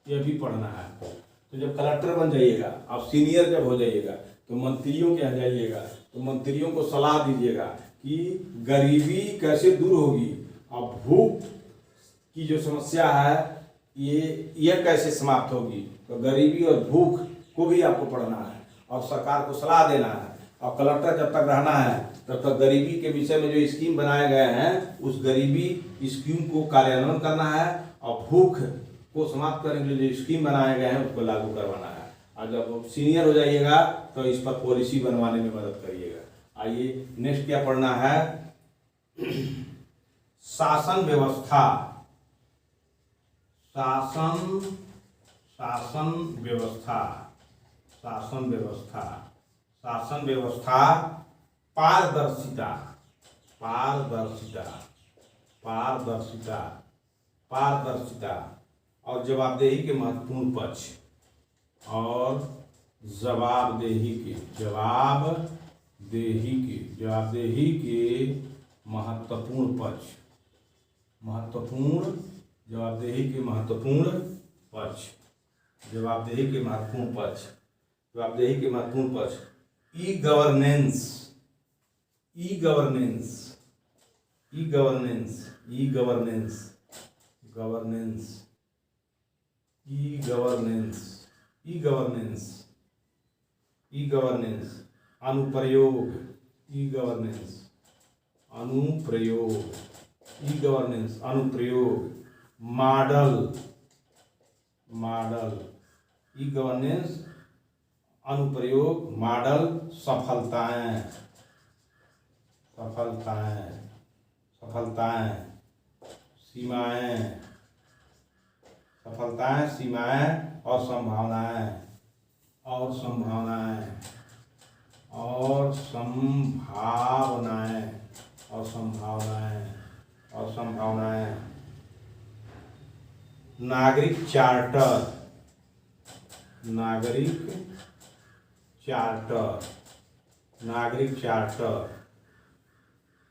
यह भी पढ़ना है आपको। तो जब कलेक्टर बन जाइएगा, आप सीनियर जब हो जाइएगा, तो मंत्रियों के यहाँ जाइएगा तो मंत्रियों को सलाह दीजिएगा कि गरीबी कैसे दूर होगी और भूख की जो समस्या है ये कैसे समाप्त होगी। तो गरीबी और भूख को भी आपको पढ़ना है और सरकार को सलाह देना है। और कलेक्टर जब तक रहना है तब तक गरीबी के विषय में जो स्कीम बनाए गए हैं उस गरीबी स्कीम को कार्यान्वयन करना है और भूख को समाप्त करने के लिए जो स्कीम बनाए गए हैं उसको लागू करवाना है। और जब सीनियर हो जाइएगा तो इस पर पॉलिसी बनवाने में मदद करिएगा। आइए नेक्स्ट क्या पढ़ना है, शासन व्यवस्था, शासन व्यवस्था, शासन व्यवस्था, शासन व्यवस्था, पारदर्शिता, पारदर्शिता, पारदर्शिता, पारदर्शिता और जवाबदेही के महत्वपूर्ण पक्ष, और जवाबदेही के महत्वपूर्ण पक्ष, जवाबदेही के महत्वपूर्ण पक्ष, जवाबदेही के महत्वपूर्ण पक्ष, जवाबदेही के महत्वपूर्ण पक्ष, e governance, e governance, e governance, e governance, governance, e governance, e governance, e governance, अनुप्रयोग, ई गवर्नेंस, अनुप्रयोग, ई गवर्नेंस, अनुप्रयोग, मॉडल, मॉडल, ई गवर्नेंस, अनुप्रयोग, मॉडल, सफलताएं, सफलताएं, सफलताएं, सीमाएं, सफलताएं, सीमाएं और संभावनाएं, और संभावनाएं, और संभावनाएं, और संभावनाएं, और संभावनाएं, नागरिक चार्टर, नागरिक चार्टर, नागरिक चार्टर,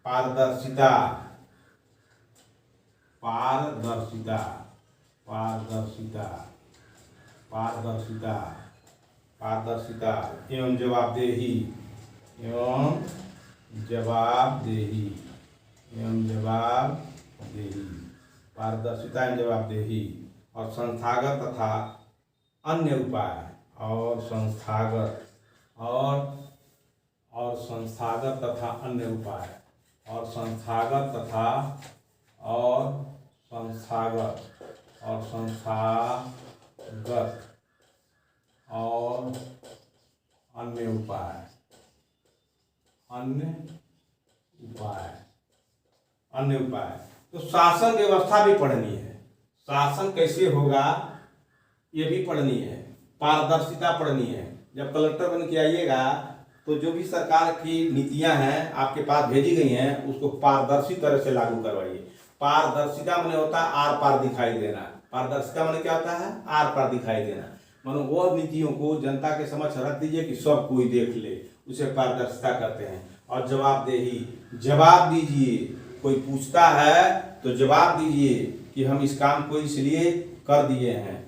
पारदर्शिता, पारदर्शिता, पारदर्शिता, पारदर्शिता, पारदर्शिता एवं जवाबदेही, एवं जवाबदेही, एवं जवाबदेही, पारदर्शिता एवं जवाबदेही और संस्थागत तथा अन्य उपाय, और संस्थागत और संस्थागत तथा अन्य उपाय, और संस्थागत तथा और संस्थागत और संस्थागत और अन्य उपाय, अन्य उपाय, अन्य उपाय। तो शासन व्यवस्था भी पढ़नी है, शासन कैसे होगा ये भी पढ़नी है, पारदर्शिता पढ़नी है। जब कलेक्टर बन के आइएगा तो जो भी सरकार की नीतियां हैं आपके पास भेजी गई हैं उसको पारदर्शी तरह से लागू करवाइए। पारदर्शिता माने होता है आर पार दिखाई देना, पारदर्शिता माने क्या होता है, आर पार दिखाई देना। मानो वो नीतियों को जनता के समक्ष रख दीजिए कि सब कोई देख ले, उसे पारदर्शिता कहते हैं। और जवाबदेही, जवाब दीजिए, कोई पूछता है तो जवाब दीजिए कि हम इस काम को इसलिए कर दिए हैं,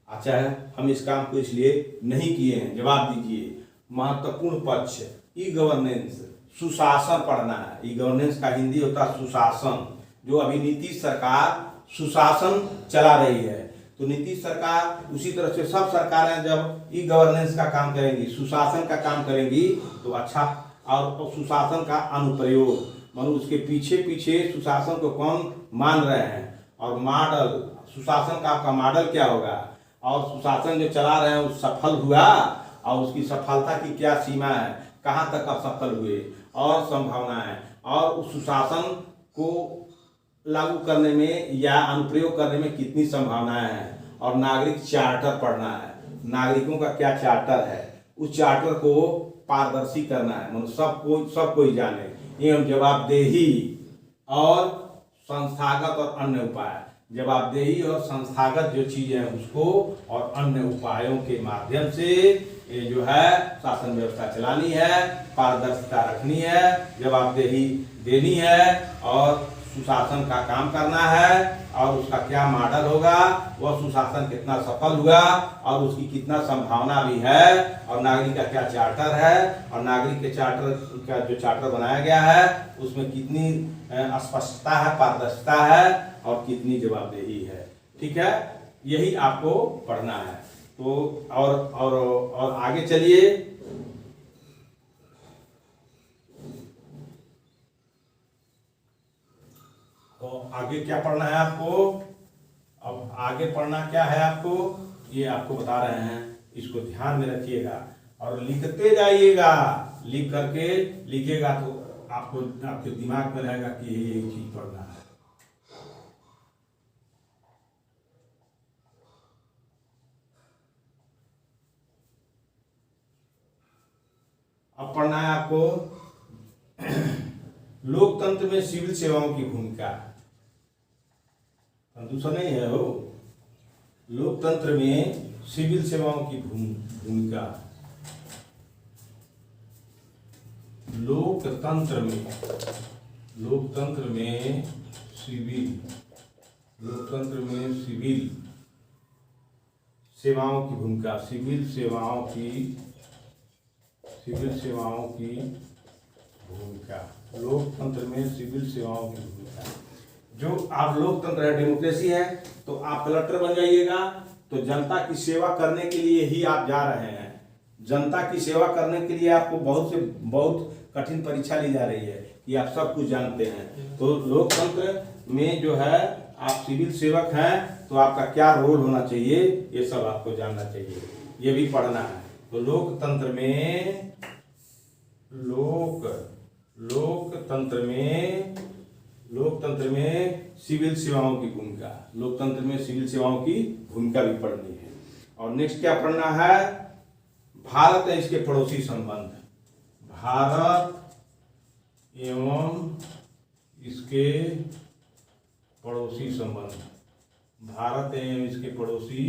अच्छा है हम इस काम को इसलिए नहीं किए हैं, जवाब दीजिए। महत्वपूर्ण पक्ष, ई गवर्नेंस, सुशासन पढ़ना है। ई गवर्नेंस का हिंदी होता है सुशासन। जो अभी नीतीश सरकार सुशासन चला रही है, तो नीतीश सरकार उसी तरह से सब सरकारें जब ई गवर्नेंस का काम करेंगी, सुशासन का काम करेंगी तो अच्छा। और सुशासन का अनुप्रयोग, मानो उसके पीछे पीछे सुशासन को कौन मान रहे हैं, और मॉडल, सुशासन का आपका मॉडल क्या होगा, और सुशासन जो चला रहे हैं वो सफल हुआ, और उसकी सफलता की क्या सीमा है, कहाँ तक आप सफल हुए, और संभावनाएं, और उस सुशासन को लागू करने में या अनुप्रयोग करने में कितनी संभावनाएं हैं। और नागरिक चार्टर पढ़ना है, नागरिकों का क्या चार्टर है, उस चार्टर को पारदर्शी करना है, मतलब सब कोई जाने, एवं जवाबदेही और संस्थागत और अन्य उपाय, जवाबदेही और संस्थागत जो चीजें हैं उसको और अन्य उपायों के माध्यम से ये जो है शासन व्यवस्था चलानी है, पारदर्शिता रखनी है, जवाबदेही देनी है और सुशासन का काम करना है। और उसका क्या मॉडल होगा, वह सुशासन कितना सफल हुआ और उसकी कितना संभावना भी है, और नागरिक का क्या चार्टर है, और नागरिक के चार्टर का जो चार्टर बनाया गया है उसमें कितनी स्पष्टता है, पारदर्शिता है और कितनी जवाबदेही है। ठीक है, यही आपको पढ़ना है। तो और आगे चलिए। तो आगे क्या पढ़ना है आपको, अब आगे पढ़ना क्या है आपको, ये आपको बता रहे हैं, इसको ध्यान में रखिएगा और लिखते जाइएगा, लिख करके लिखिएगा तो आपको आपके दिमाग में रहेगा कि ये चीज पढ़ना है। अब पढ़ना है आपको लोकतंत्र में सिविल सेवाओं की भूमिका। दूसरा नहीं है हो, लोकतंत्र में सिविल सेवाओं की भूमिका। लोकतंत्र में सिविल सेवाओं की भूमिका, सिविल सेवाओं की भूमिका, लोकतंत्र में सिविल सेवाओं की भूमिका। जो आप लोकतंत्र है, डेमोक्रेसी है, तो आप कलेक्टर बन जाइएगा तो जनता की सेवा करने के लिए ही आप जा रहे हैं। जनता की सेवा करने के लिए आपको बहुत कठिन परीक्षा ली जा रही है कि आप सब कुछ जानते हैं। तो लोकतंत्र में जो है आप सिविल सेवक हैं तो आपका क्या रोल होना चाहिए, ये सब आपको जानना चाहिए, ये भी पढ़ना है। तो लोकतंत्र में सिविल सेवाओं की भूमिका, लोकतंत्र में सिविल सेवाओं की भूमिका भी पढ़नी है। और नेक्स्ट क्या पढ़ना है, भारत है इसके पड़ोसी संबंध, भारत एवं इसके पड़ोसी संबंध, भारत एवं इसके पड़ोसी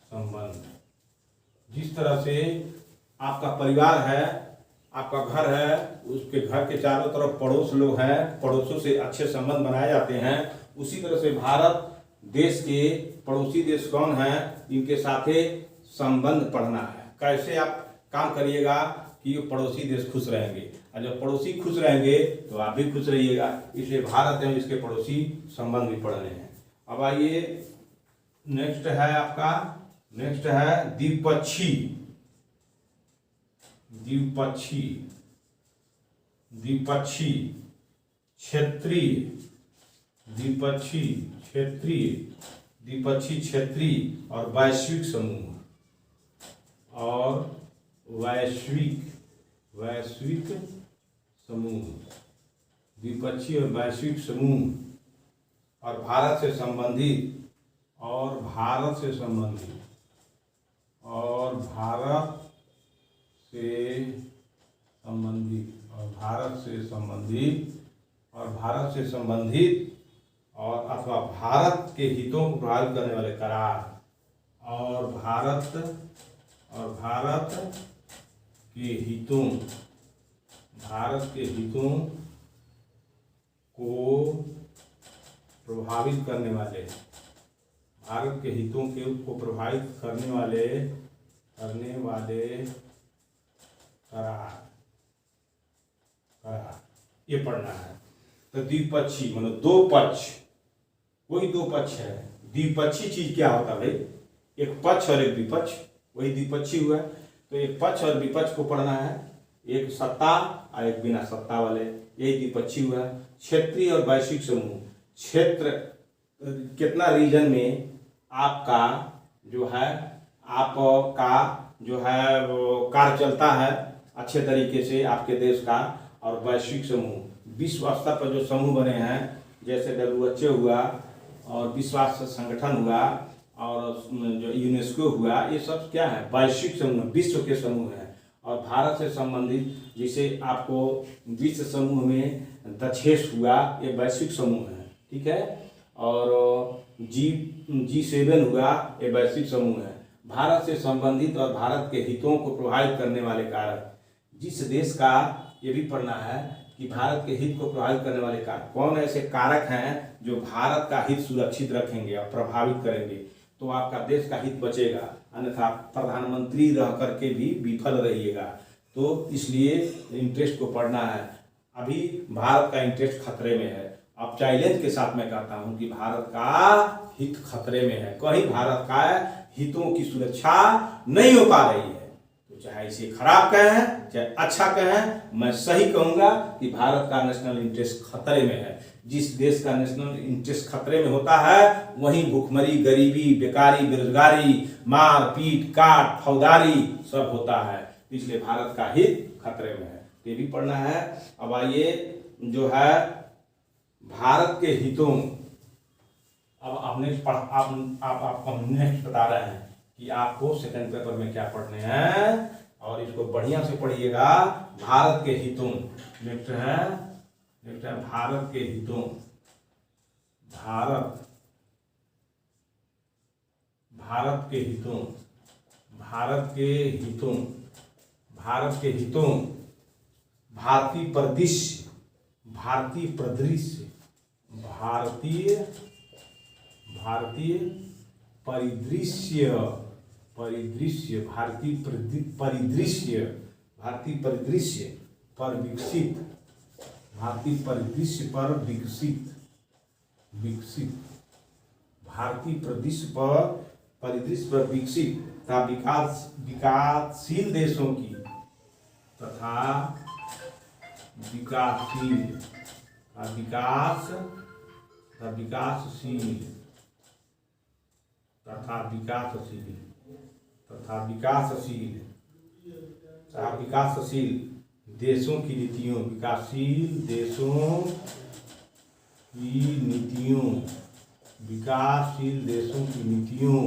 संबंध। जिस तरह से आपका परिवार है, आपका घर है, उसके घर के चारों तरफ पड़ोस लोग हैं, पड़ोसों से अच्छे संबंध बनाए जाते हैं, उसी तरह से भारत देश के पड़ोसी देश कौन हैं, इनके साथे संबंध पढ़ना है। कैसे आप काम करिएगा कि पड़ोसी देश खुश रहेंगे, और जब पड़ोसी खुश रहेंगे तो आप भी खुश रहिएगा। इसलिए भारत एवं इसके पड़ोसी संबंध भी पढ़ने हैं। अब आइए नेक्स्ट है आपका, नेक्स्ट है द्विपक्षी, क्षेत्रीय और वैश्विक समूह, और वैश्विक समूह, द्विपक्षीय और वैश्विक समूह, और भारत से संबंधित, और भारत से संबंधित, और भारत से संबंधित और अथवा भारत के हितों को प्रभावित करने वाले करार, और भारत के हितों को प्रभावित करने वाले, भारत के हितों को प्रभावित करने वाले करार, ये पढ़ना है। तो द्विपक्षी मतलब दो पक्ष, कोई दो पक्ष है। द्विपक्षी चीज क्या होता है भाई, एक पक्ष और एक विपक्ष, वही द्विपक्षी हुआ। तो एक पक्ष और विपक्ष को पढ़ना है, एक सत्ता और एक बिना सत्ता वाले, यही द्विपक्षी हुआ। क्षेत्रीय और वैश्विक समूह, क्षेत्र कितना रीजन में आपका जो है आपका जो है वो कार्य चलता है अच्छे तरीके से आपके देश का। और वैश्विक समूह, विश्व स्तर पर जो समूह बने हैं जैसे WHO हुआ और विश्व स्वास्थ्य संगठन हुआ और जो यूनेस्को हुआ, ये सब क्या है, वैश्विक समूह, विश्व के समूह हैं। और भारत से संबंधित जिसे आपको विश्व समूह में दक्षेश हुआ, ये वैश्विक समूह है, ठीक है। और G7 हुआ, ये वैश्विक समूह है। भारत से संबंधित और भारत के हितों को प्रभावित करने वाले कारक, जिस देश का, ये भी पढ़ना है कि भारत के हित को प्रभावित करने वाले कारक कौन ऐसे कारक हैं जो भारत का हित सुरक्षित रखेंगे और प्रभावित करेंगे, तो आपका देश का हित बचेगा, अन्यथा प्रधानमंत्री रह करके भी विफल रहिएगा। तो इसलिए इंटरेस्ट को पढ़ना है। अभी भारत का इंटरेस्ट खतरे में है। अब चैलेंज के साथ मैं कहता हूं कि भारत का हित खतरे में है, कहीं भारत का हितों की सुरक्षा नहीं हो पा रही है। तो चाहे इसे खराब कहें चाहे अच्छा कहें, मैं सही कहूंगा कि भारत का नेशनल इंटरेस्ट खतरे में है। जिस देश का नेशनल इंटरेस्ट खतरे में होता है वहीं भूखमरी, गरीबी, बेकारी, बेरोजगारी, मार पीट, काट, फौजदारी सब होता है। इसलिए भारत का हित खतरे में है, ये भी पढ़ना है। अब आइए जो है भारत के हितों, अब आपने आपको हम नेक्स्ट बता रहे हैं कि आपको सेकंड पेपर में क्या पढ़ने हैं, और इसको बढ़िया से पढ़िएगा। भारत के हितों नेक्स्ट है भारत के हितों, भारत के हितों, भारत के हितों, भारत के हितों, भारतीय परिदृश्य, भारतीय परिदृश्य, भारतीय परिदृश्य, भारतीय परिदृश्य, भारतीय परिदृश्य पर विकसित, भारतीय परिदृश्य पर विकसित, भारतीय परिदृश्य पर विकसित तथा विकासशील देशों की, तथा विकासशील देशों की नीतियों, विकासशील देशों की नीतियों, विकासशील देशों की नीतियों,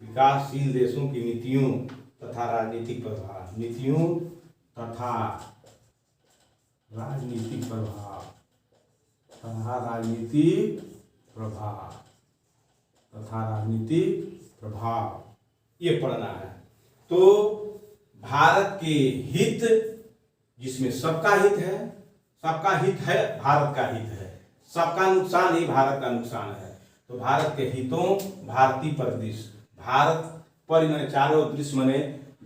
विकासशील देशों की नीतियों तथा राजनीतिक प्रभाव, नीतियों तथा राजनीतिक प्रभाव, तथा राजनीतिक प्रभाव, तथा राजनीतिक प्रभाव, ये पढ़ना है। तो भारत के हित, जिसमें सबका हित है, सबका हित है, भारत का हित है, सबका नुकसान ही भारत का नुकसान है। तो भारत के हितों, भारतीय परिदृश्य, भारत पर मैंने चारों दृश्य मैंने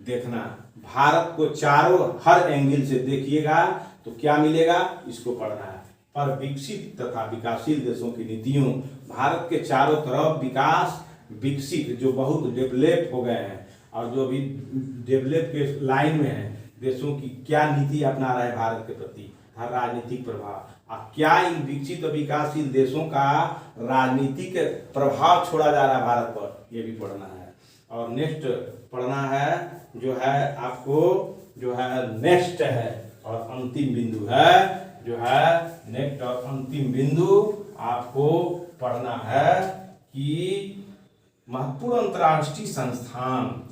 देखना, भारत को चारों हर एंगल से देखिएगा तो क्या मिलेगा, इसको पढ़ना है। पर विकसित तथा विकासशील देशों की नीतियों, भारत के चारों तरफ विकास, विकसित जो बहुत डेवलप हो गए हैं और जो भी डेवलप के लाइन में है देशों की क्या नीति अपना रहा है भारत के प्रति, राजनीतिक प्रभाव, क्या इन विकसित और विकासशील देशों का राजनीतिक प्रभाव छोड़ा जा रहा है भारत पर, ये भी पढ़ना है। और नेक्स्ट पढ़ना है जो है आपको, जो है नेक्स्ट है और अंतिम बिंदु है, जो है नेक्स्ट और अंतिम बिंदु आपको पढ़ना है कि महत्वपूर्ण अंतर्राष्ट्रीय संस्थान,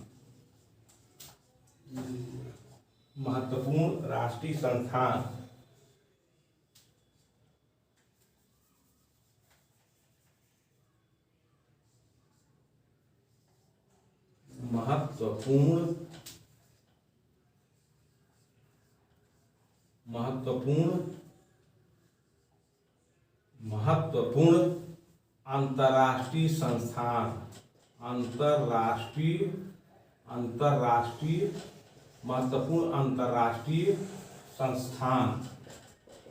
महत्वपूर्ण राष्ट्रीय संस्थान, महत्वपूर्ण अंतर्राष्ट्रीय संस्थान, अंतर्राष्ट्रीय महत्वपूर्ण अंतर्राष्ट्रीय संस्थान,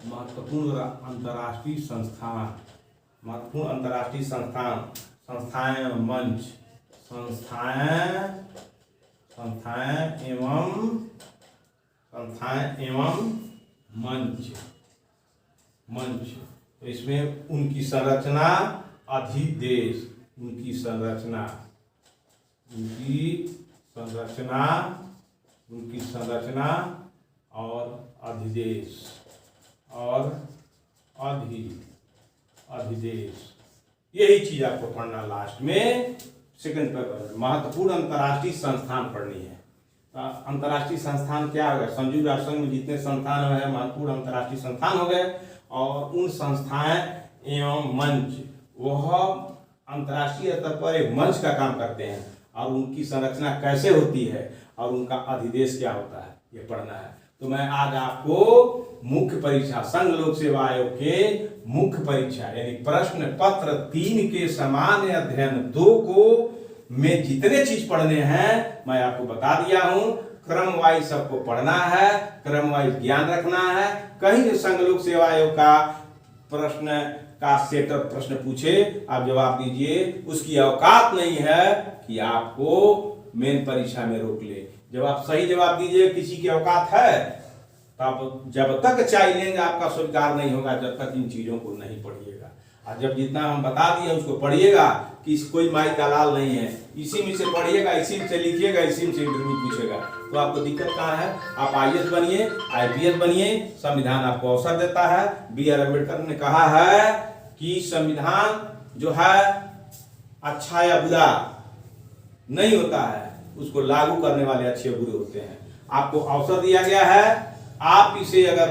महत्वपूर्ण अंतर्राष्ट्रीय संस्थान, महत्वपूर्ण अंतर्राष्ट्रीय संस्थान, संस्थाएं मंच, संस्थाएं एवं मंच। तो इसमें उनकी संरचना, अधिदेश, उनकी संरचना संरचना, उनकी संरचना और अधिदेश और अधिदेश, यही चीज आपको पढ़ना लास्ट में सेकंड पेपर में। महत्वपूर्ण अंतर्राष्ट्रीय संस्थान पढ़नी है। अंतर्राष्ट्रीय संस्थान क्या हो गया? संयुक्त राष्ट्र संघ में जितने संस्थान हुए हैं महत्वपूर्ण अंतर्राष्ट्रीय संस्थान हो गए, और उन संस्थाएं एवं मंच वह अंतर्राष्ट्रीय स्तर पर एक मंच का काम करते हैं, और उनकी संरचना कैसे होती है और उनका अधिदेश क्या होता है, ये पढ़ना है। तो मैं आज आपको मुख्य परीक्षा, संघ लोक सेवा आयोग के मुख्य परीक्षा यानी प्रश्न पत्र 3 के सामान्य अध्ययन 2 को में जितने चीज पढ़ने हैं मैं आपको बता दिया हूं। क्रम वाइज सबको पढ़ना है, क्रम वाइज ज्ञान रखना है। कहीं भी संघ लोक सेवा आयोग का प्रश्न का सेटअप प्रश्न पूछे आप जवाब दीजिए, उसकी औकात नहीं है कि आपको मेन परीक्षा में रोक ले। जब आप सही जवाब दीजिए, किसी की औकात है, तब जब तक चैलेंज आपका स्वीकार नहीं होगा जब तक इन चीजों को नहीं पढ़िएगा। और जब जितना हम बता दिए उसको पढ़िएगा, कि कोई माई दलाल नहीं है, इसी में से पढ़िएगा, इसी में से लिखिएगा, इसी में से इंटरव्यू पूछेगा, तो आपको दिक्कत कहाँ है? आप IAS बनिए, IPS बनिए। संविधान आपको अवसर देता है। BR अम्बेडकर ने कहा है कि संविधान जो है अच्छा या बुरा नहीं होता है, उसको लागू करने वाले अच्छे बुरे होते हैं। आपको अवसर दिया गया है, आप इसे अगर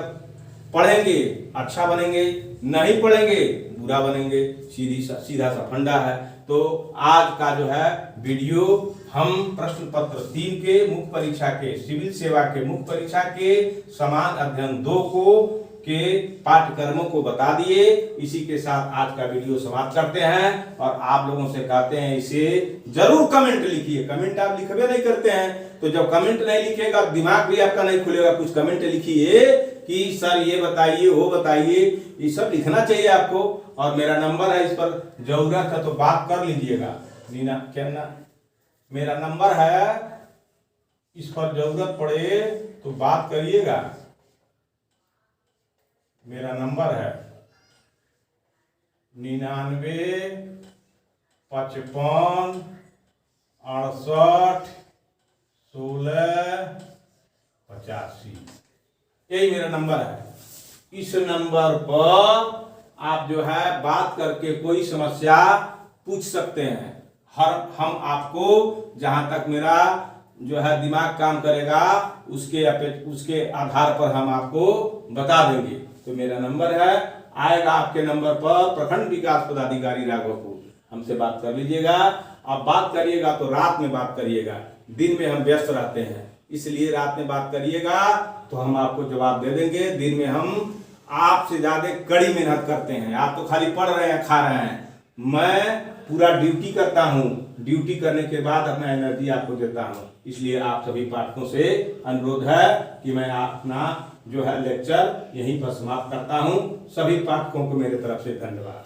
पढ़ेंगे अच्छा बनेंगे, नहीं पढ़ेंगे बुरा बनेंगे। सीधा सा फंडा है। तो आज का जो है वीडियो हम प्रश्न पत्र 3 के मुख्य परीक्षा के, सिविल सेवा के मुख्य परीक्षा के समान अध्ययन 2 के पाठ्यक्रमों को बता दिए। इसी के साथ आज का वीडियो समाप्त करते हैं, और आप लोगों से कहते हैं इसे जरूर कमेंट लिखिए। कमेंट आप लिखबे नहीं करते हैं, तो जब कमेंट नहीं लिखिएगा दिमाग भी आपका नहीं खुलेगा। कुछ कमेंट लिखिए कि सर ये बताइए, वो बताइए, ये सब लिखना चाहिए आपको। और मेरा नंबर है, इस पर जरूरत है तो बात कर लीजिएगा। नीना क्या ना, मेरा नंबर है, इस पर जरूरत पड़े तो बात करिएगा। मेरा नंबर है 99 55 68 16 85, यही मेरा नंबर है। इस नंबर पर आप जो है बात करके कोई समस्या पूछ सकते हैं। हम आपको जहां तक मेरा जो है दिमाग काम करेगा उसके आधार पर हम आपको बता देंगे। तो मेरा नंबर है, आएगा आपके नंबर पर प्रखंड विकास पदाधिकारी राघवपुर, हमसे बात कर लीजिएगा। आप बात करिएगा तो रात में बात करिएगा, दिन में हम व्यस्त रहते हैं, इसलिए रात में बात करिएगा तो हम आपको जवाब दे देंगे। दिन में हम आपसे ज्यादा कड़ी मेहनत करते हैं। आप तो खाली पढ़ रहे हैं, खा रहे हैं, मैं पूरा ड्यूटी करता हूं। ड्यूटी करने के बाद अपना एनर्जी आपको देता हूं। इसलिए आप सभी पाठकों से अनुरोध है कि मैं अपना जो है लेक्चर यहीं पर समाप्त करता हूं। सभी पाठकों को मेरे तरफ से धन्यवाद।